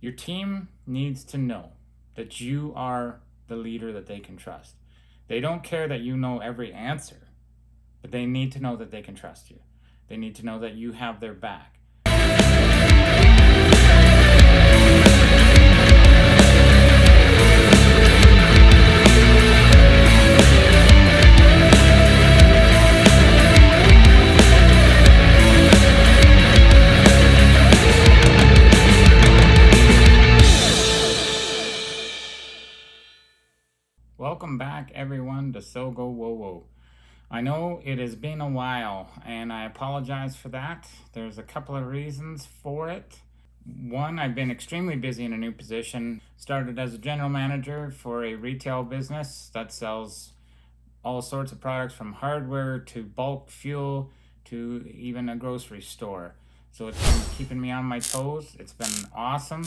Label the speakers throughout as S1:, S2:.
S1: Your team needs to know that you are the leader that they can trust. They don't care that you know every answer, but they need to know that they can trust you. They need to know that you have their back. Welcome back, everyone, to So Go Whoa Whoa. I know it has been a while, and I apologize for that. There's a couple of reasons for it. One, I've been extremely busy in a new position. Started as a general manager for a retail business that sells all sorts of products from hardware to bulk fuel to even a grocery store. So it's been keeping me on my toes. It's been awesome,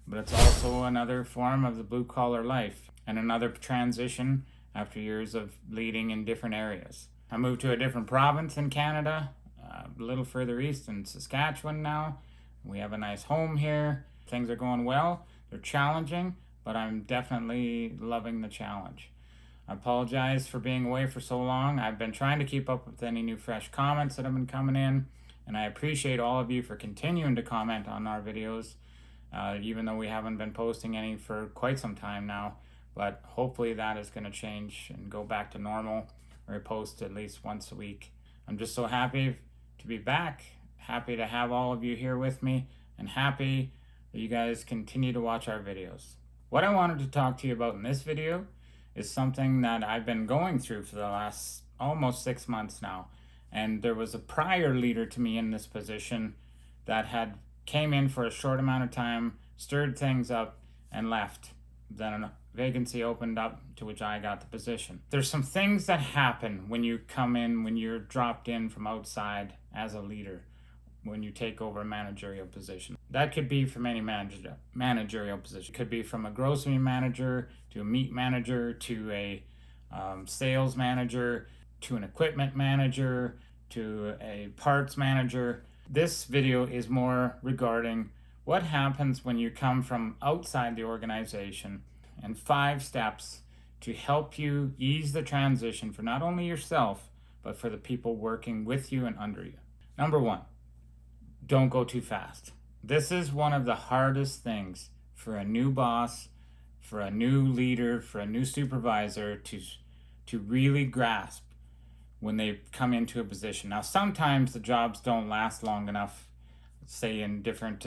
S1: but it's also another form of the blue collar life and another transition after years of leading in different areas. I moved to a different province in Canada, a little further east in Saskatchewan now. We have a nice home here. Things are going well. They're challenging, but I'm definitely loving the challenge. I apologize for being away for so long. I've been trying to keep up with any new fresh comments that have been coming in, and I appreciate all of you for continuing to comment on our videos, even though we haven't been posting any for quite some time now. But hopefully that is going to change and go back to normal, or I post at least once a week. I'm just so happy to be back, happy to have all of you here with me, and happy that you guys continue to watch our videos. What I wanted to talk to you about in this video is something that I've been going through for the last almost 6 months now. And there was a prior leader to me in this position that had came in for a short amount of time, stirred things up, and left. Then a vacancy opened up, to which I got the position. There's some things that happen when you come in, when you're dropped in from outside as a leader, when you take over a managerial position. That could be from any managerial position. It could be from a grocery manager to a meat manager to a sales manager to an equipment manager to a parts manager. This video is more regarding what happens when you come from outside the organization, and 5 steps to help you ease the transition for not only yourself, but for the people working with you and under you. Number 1, don't go too fast. This is one of the hardest things for a new boss, for a new leader, for a new supervisor to really grasp when they come into a position. Now, sometimes the jobs don't last long enough, say in different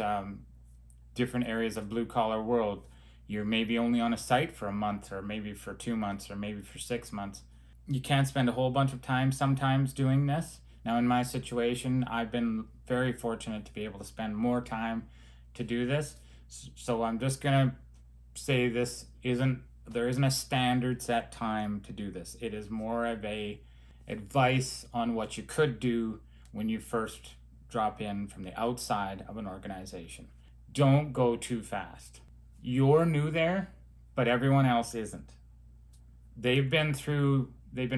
S1: areas of blue collar world. You're maybe only on a site for a month, or maybe for 2 months, or maybe for 6 months. You can't spend a whole bunch of time sometimes doing this. Now, in my situation, I've been very fortunate to be able to spend more time to do this. So I'm just gonna say there isn't a standard set time to do this. It is more of a advice on what you could do when you first drop in from the outside of an organization. Don't go too fast. You're new there, but everyone else isn't. They've been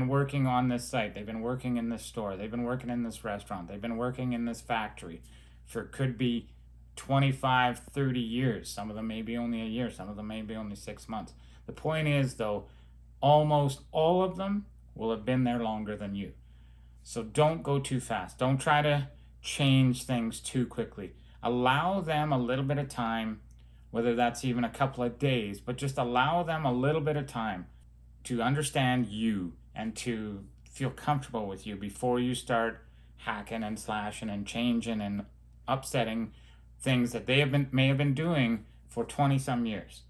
S1: working on this site, they've been working in this store, they've been working in this restaurant, they've been working in this factory for could be 25, 30 years. Some of them maybe only a year, some of them maybe only 6 months. The point is, though, almost all of them will have been there longer than you. So don't go too fast. Don't try to change things too quickly. Allow them a little bit of time, whether that's even a couple of days, but just allow them a little bit of time to understand you and to feel comfortable with you before you start hacking and slashing and changing and upsetting things that they may have been doing for 20 some years.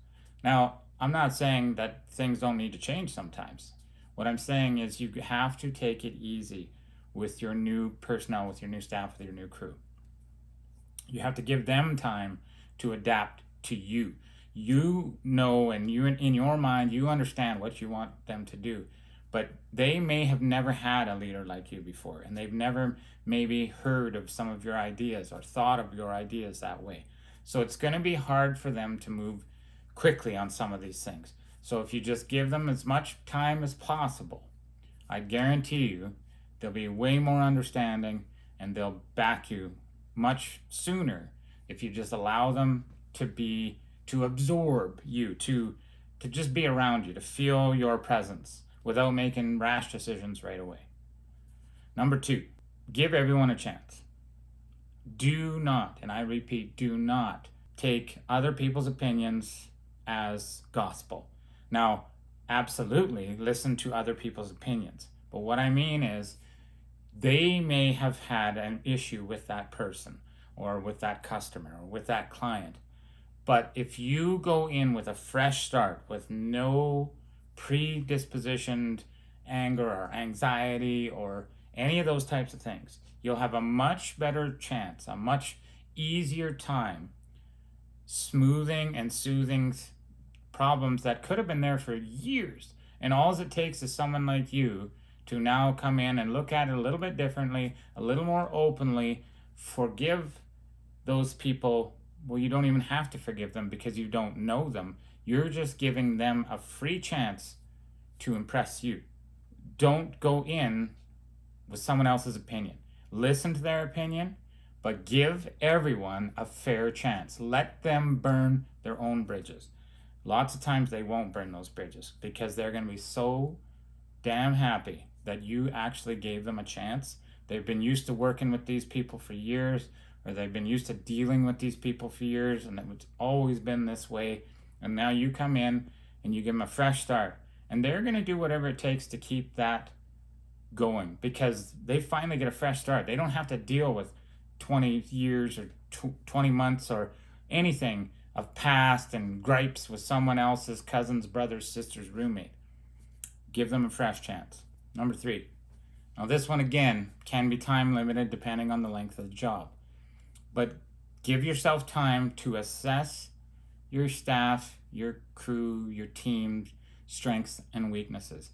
S1: Now, I'm not saying that things don't need to change sometimes. What I'm saying is you have to take it easy with your new personnel, with your new staff, with your new crew. You have to give them time to adapt to you. You know, and you in your mind, you understand what you want them to do, but they may have never had a leader like you before, and they've never maybe heard of some of your ideas or thought of your ideas that way. So it's going to be hard for them to move quickly on some of these things. So if you just give them as much time as possible, I guarantee you they'll be way more understanding, and they'll back you much sooner if you just allow them to be to absorb you, to just be around you, to feel your presence without making rash decisions right away. Number 2, give everyone a chance. Do not, and I repeat, do not take other people's opinions as gospel. Now, absolutely listen to other people's opinions, but what I mean is they may have had an issue with that person or with that customer or with that client. But if you go in with a fresh start, with no predispositioned anger or anxiety or any of those types of things, you'll have a much better chance, a much easier time smoothing and soothing problems that could have been there for years. And all it takes is someone like you to now come in and look at it a little bit differently, a little more openly, forgive those people. Well, you don't even have to forgive them because you don't know them. You're just giving them a free chance to impress you. Don't go in with someone else's opinion. Listen to their opinion, but give everyone a fair chance. Let them burn their own bridges. Lots of times they won't burn those bridges because they're going to be so damn happy that you actually gave them a chance. They've been used to working with these people for years, or they've been used to dealing with these people for years, and it's always been this way. And now you come in and you give them a fresh start, and they're going to do whatever it takes to keep that going because they finally get a fresh start. They don't have to deal with 20 years or 20 months or anything of past and gripes with someone else's cousin's brother's sister's roommate. Give them a fresh chance. Number 3. Now this one again can be time limited depending on the length of the job. But give yourself time to assess your staff, your crew, your team's strengths and weaknesses.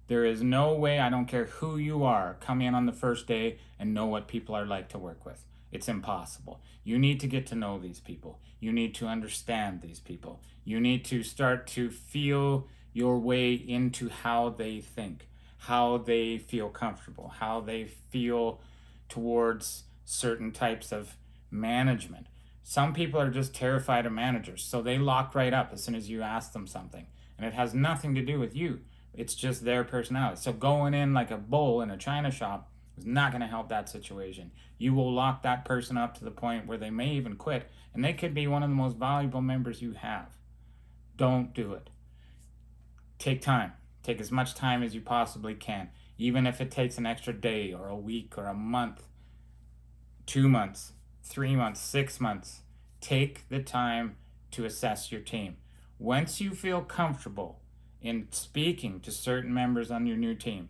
S1: There is no way, I don't care who you are, come in on the first day and know what people are like to work with. It's impossible. You need to get to know these people. You need to understand these people. You need to start to feel your way into how they think, how they feel comfortable, how they feel towards certain types of management. Some people are just terrified of managers, so they lock right up as soon as you ask them something. And it has nothing to do with you. It's just their personality. So going in like a bull in a china shop is not going to help that situation. You will lock that person up to the point where they may even quit, and they could be one of the most valuable members you have. Don't do it. Take time. Take as much time as you possibly can, even if it takes an extra day or a week or a month, 2 months, 3 months, 6 months. Take the time to assess your team. Once you feel comfortable in speaking to certain members on your new team,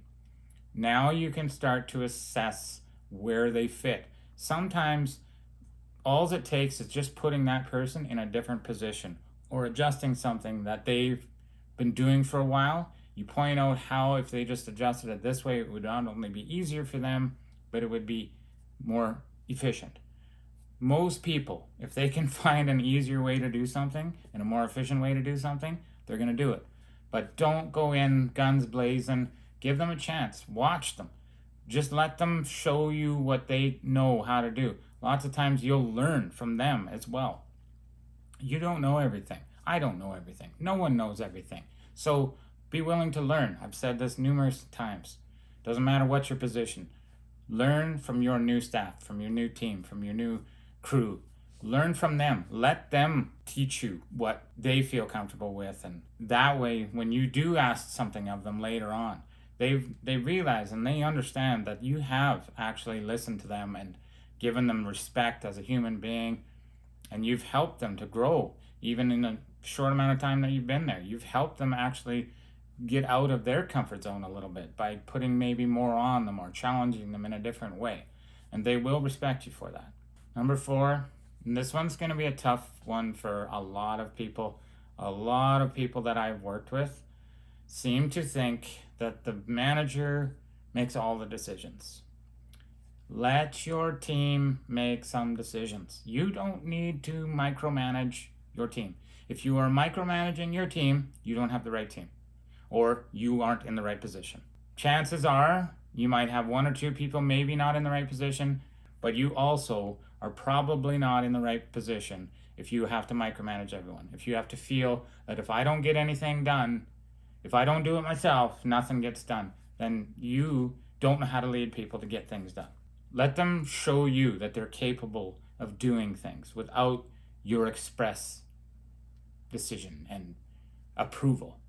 S1: now you can start to assess where they fit. Sometimes all it takes is just putting that person in a different position or adjusting something that they've been doing for a while. You point out how if they just adjusted it this way, it would not only be easier for them, but it would be more efficient. Most people, if they can find an easier way to do something and a more efficient way to do something, they're going to do it. But don't go in guns blazing. Give them a chance. Watch them. Just let them show you what they know how to do. Lots of times you'll learn from them as well. You don't know everything. I don't know everything. No one knows everything. So be willing to learn. I've said this numerous times. Doesn't matter what your position. Learn from your new staff, from your new team, from your new crew. Learn from them. Let them teach you what they feel comfortable with. And that way, when you do ask something of them later on, they realize and they understand that you have actually listened to them and given them respect as a human being. And you've helped them to grow, even in a short amount of time that you've been there. You've helped them actually get out of their comfort zone a little bit by putting maybe more on them or challenging them in a different way. And they will respect you for that. Number 4, and this one's going to be a tough one for a lot of people. A lot of people that I've worked with seem to think that the manager makes all the decisions. Let your team make some decisions. You don't need to micromanage your team. If you are micromanaging your team, you don't have the right team, or you aren't in the right position. Chances are you might have 1 or 2 people maybe not in the right position, but you also are probably not in the right position if you have to micromanage everyone, if you have to feel that if I don't get anything done, if I don't do it myself, nothing gets done, then you don't know how to lead people to get things done. Let them show you that they're capable of doing things without your express decision and approval.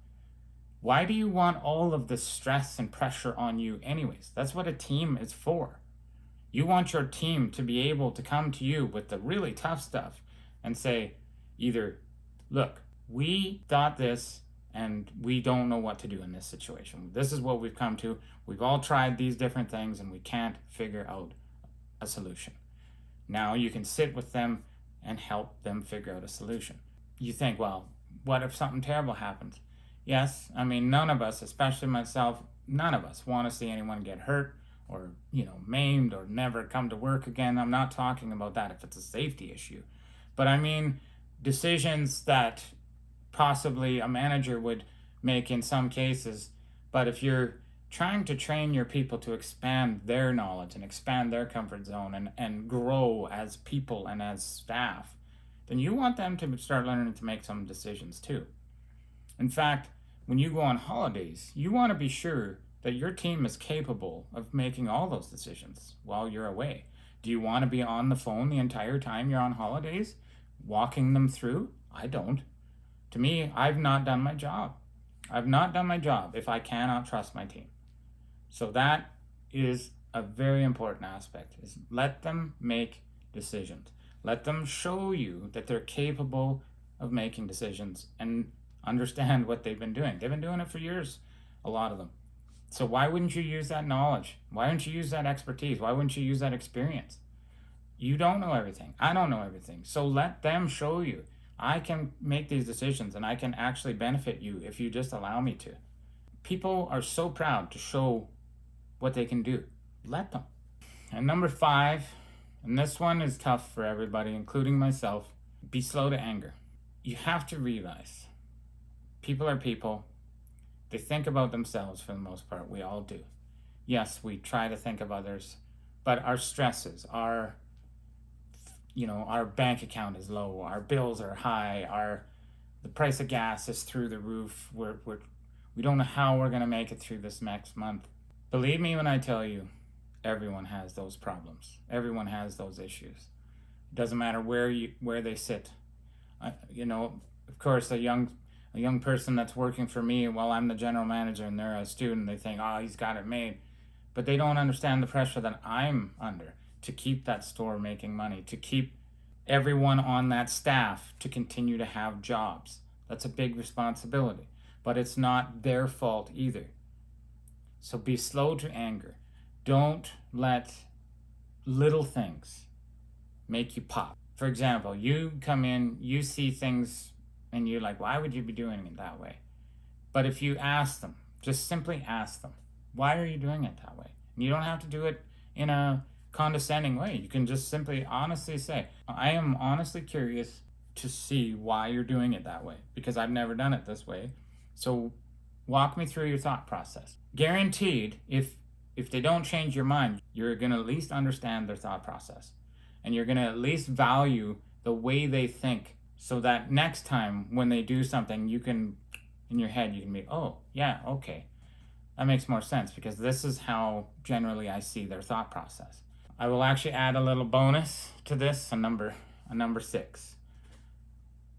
S1: Why do you want all of this stress and pressure on you anyways? That's what a team is for. You want your team to be able to come to you with the really tough stuff and say, either, look, we thought this and we don't know what to do in this situation. This is what we've come to. We've all tried these different things and we can't figure out a solution. Now you can sit with them and help them figure out a solution. You think, well, what if something terrible happens? Yes, I mean, none of us, especially myself, none of us want to see anyone get hurt or, maimed or never come to work again. I'm not talking about that if it's a safety issue. But I mean, decisions that possibly a manager would make in some cases. But if you're trying to train your people to expand their knowledge and expand their comfort zone and grow as people and as staff, then you want them to start learning to make some decisions too. In fact, when you go on holidays, you want to be sure that your team is capable of making all those decisions while you're away. Do you want to be on the phone the entire time you're on holidays, walking them through? I don't. To me, I've not done my job. I've not done my job if I cannot trust my team. So that is a very important aspect, is let them make decisions. Let them show you that they're capable of making decisions and understand what they've been doing. They've been doing it for years, a lot of them. So why wouldn't you use that knowledge? Why wouldn't you use that expertise? Why wouldn't you use that experience? You don't know everything. I don't know everything. So let them show you. I can make these decisions and I can actually benefit you if you just allow me to. People are so proud to show what they can do. Let them. And number 5, and this one is tough for everybody, including myself, be slow to anger. You have to realize people are people. They think about themselves for the most part. We all do. Yes, we try to think of others, but our stresses, our bank account is low, our bills are high, the price of gas is through the roof. We don't know how we're going to make it through this next month. Believe me when I tell you, everyone has those problems. Everyone has those issues. It doesn't matter where they sit. Of course, a young person that's working for me while I'm the general manager and they're a student, they think, oh, he's got it made. But they don't understand the pressure that I'm under to keep that store making money, to keep everyone on that staff to continue to have jobs. That's a big responsibility, but it's not their fault either. So be slow to anger. Don't let little things make you pop. For example, you come in, you see things and you're like, why would you be doing it that way? But if you ask them, just simply ask them, why are you doing it that way? And you don't have to do it in a condescending way. You can just simply honestly say, I am honestly curious to see why you're doing it that way, because I've never done it this way. So walk me through your thought process. Guaranteed, if they don't change your mind, you're going to at least understand their thought process. And you're going to at least value the way they think, so that next time when they do something, you can, in your head, you can be, oh, yeah, okay. That makes more sense, because this is how generally I see their thought process. I will actually add a little bonus to this, a number 6.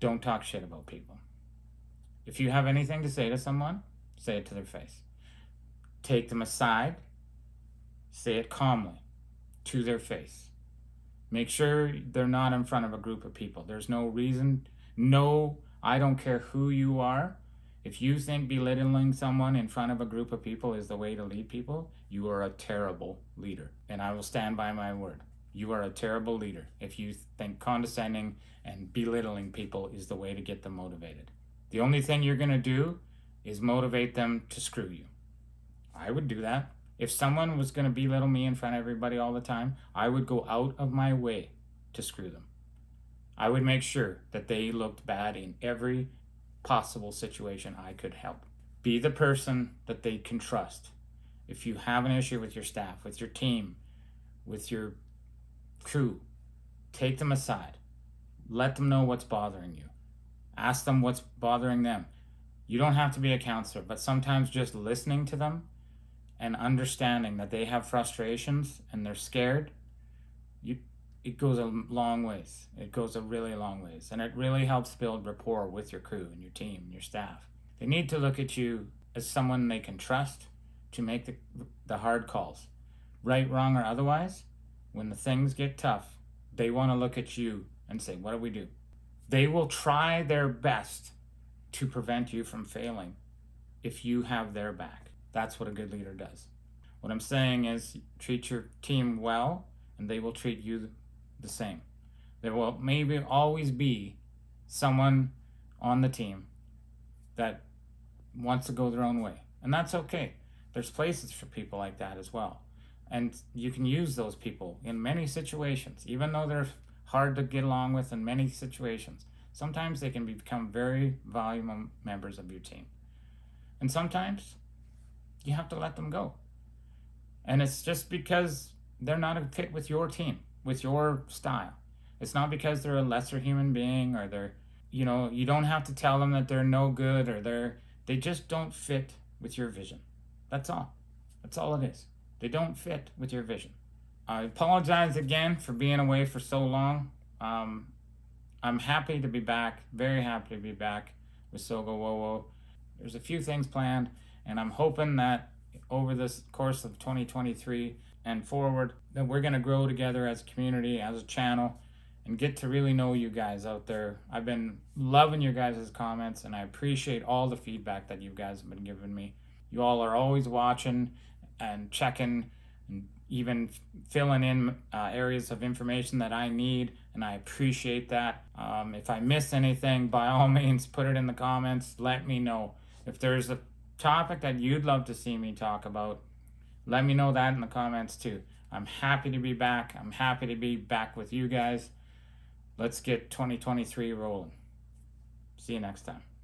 S1: Don't talk shit about people. If you have anything to say to someone, say it to their face. Take them aside, say it calmly to their face. Make sure they're not in front of a group of people. There's no reason. No, I don't care who you are. If you think belittling someone in front of a group of people is the way to lead people, you are a terrible leader. And I will stand by my word. You are a terrible leader if you think condescending and belittling people is the way to get them motivated. The only thing you're going to do is motivate them to screw you. I would do that. If someone was going to belittle me in front of everybody all the time, I would go out of my way to screw them. I would make sure that they looked bad in every possible situation I could help. Be the person that they can trust. If you have an issue with your staff, with your team, with your crew, take them aside. Let them know what's bothering you. Ask them what's bothering them. You don't have to be a counselor, but sometimes just listening to them and understanding that they have frustrations and they're scared, it goes a long ways. It goes a really long ways. And it really helps build rapport with your crew and your team and your staff. They need to look at you as someone they can trust to make the hard calls. Right, wrong, or otherwise, when the things get tough, they want to look at you and say, what do we do? They will try their best to prevent you from failing if you have their back. That's what a good leader does. What I'm saying is treat your team well, and they will treat you the same. There will maybe always be someone on the team that wants to go their own way, and that's okay. There's places for people like that as well, and you can use those people in many situations, even though they're hard to get along with in many situations. Sometimes they can become very valuable members of your team, and sometimes you have to let them go. And it's just because they're not a fit with your team, with your style. It's not because they're a lesser human being, or they're, you don't have to tell them that they're no good, or they just don't fit with your vision. That's all. That's all it is. They don't fit with your vision. I apologize again for being away for so long. I'm happy to be back, very happy to be back with SoGoWoWo. There's a few things planned, and I'm hoping that over this course of 2023 and forward, that we're going to grow together as a community, as a channel, and get to really know you guys out there. I've been loving your guys' comments, and I appreciate all the feedback that you guys have been giving me. You all are always watching and checking and even filling in areas of information that I need, and I appreciate that. If I miss anything, by all means, put it in the comments. Let me know. If there's a topic that you'd love to see me talk about, let me know that in the comments too. I'm happy to be back. I'm happy to be back with you guys. Let's get 2023 rolling. See you next time.